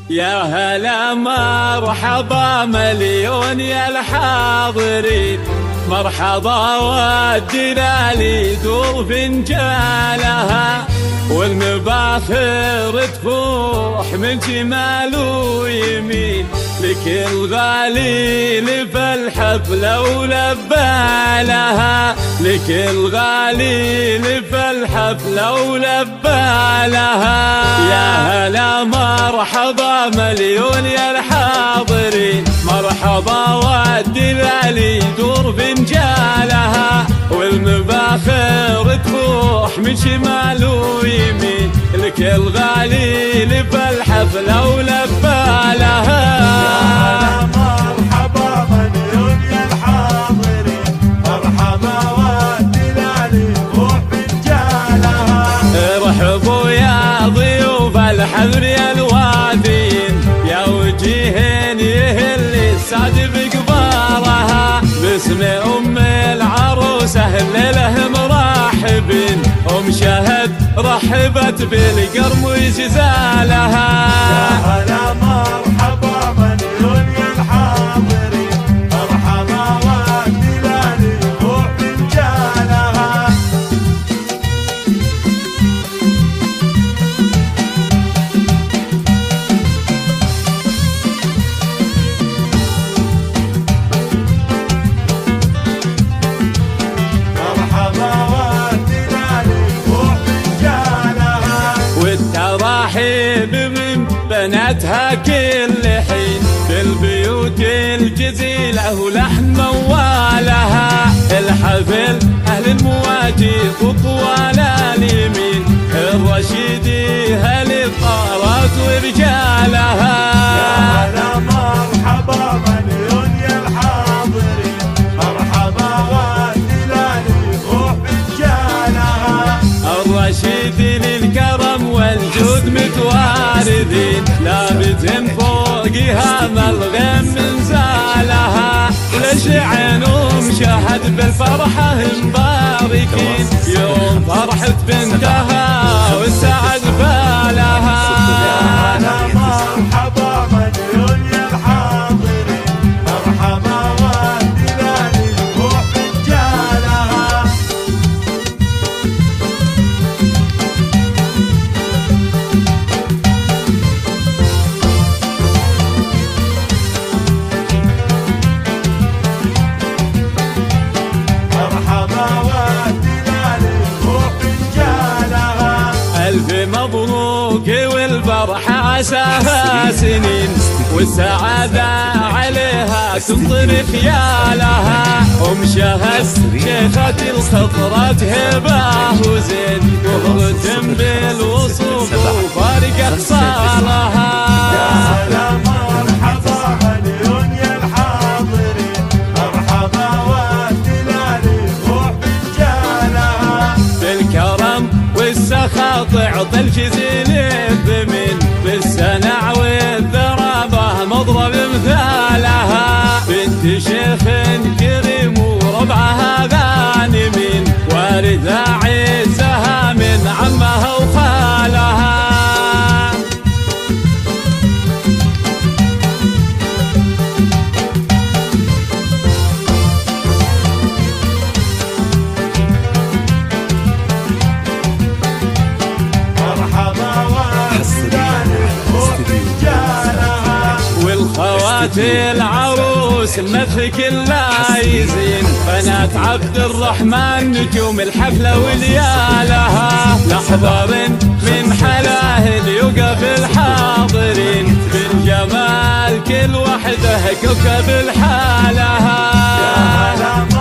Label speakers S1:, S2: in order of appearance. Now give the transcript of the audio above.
S1: يا هلا مرحبا مليون يا الحاضرين، مرحبا والدلال يدور فنجالها، والمباخر تفوح من شمال ويمين، لكل غالي لف الحفلة ولبالها، لكل غالي لف الحفلة ولبالها. يا هلا مرحبا مليون يا الحاضرين، مرحبا والدلال يدور فنجالها، والمباخر تفوح من شمال ويمين، لكل غالي لف الحفلة ولبالها. ارحبوا يا ضيوف الحذر يا الوادين، يا وجيهين يهل السعد بقبارها، باسم ام العروس اهل له مرحبين، ام شهد رحبت بالقرم وجزالها.
S2: يا هلا مرحبا مليون يا الحاضرين، مرحبا والدلال يروح فنجالها.
S1: والتراحيب من بناتها كل حين، بالبيوت الجزيلة ولحن موالها، الحفل أهل المواجي وطوال اليمين، الرشيدي أهل الطارات ورجالها.
S2: يا هلا مرحبا مليون يا الحاضرين، مرحبا والدلال يروح فنجالها،
S1: الرشيدي للكرم والجود متواردين، لابتن فوقها ملغم من زالها، ليش عينهم شهد بالفرحة مباركين، يوم فرحة بنتها والسعد بالها.
S2: يا هلا مرحبا مليون يا الحاضرين، مرحبا والدلال يروح فنجالها.
S1: ألف مبروك والفرحة عساها سنين، والسعادة عليها تمطر خيالها، أم شهد شيخة الخطرة هبة وزين، وهرتم بالوصوف وفارقت صالها.
S2: يا هلا مرحبا مليون يا الحاضرين، مرحبا والدلال يروح فنجالها،
S1: بالكرم والسخاء تعطي الجزيل الثمين، بالسنع والذرابة مضرب مثالها، بنت شيخ كريم وربعها غانمين، واردة عزها من عمها وخالها. والخوات العروس المثل كلها يزين، بنات عبد الرحمن نجوم الحفلة وليالها، لحظر من حلاه يوقف الحاضرين، بالجمال كل وحده كوكب لحالها.
S2: يا هلا